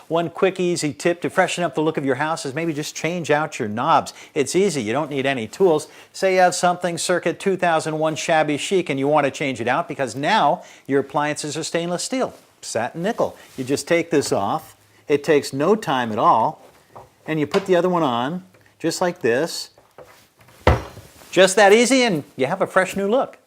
One quick, easy tip to freshen up the look of your house is maybe just change out your knobs. It's easy. You don't need any tools. Say you have something circa 2001 shabby chic and you want to change it out because now your appliances are stainless steel, satin nickel. You just take this off. It takes no time at all. And you put the other one on, just like this. Just that easy, and you have a fresh new look.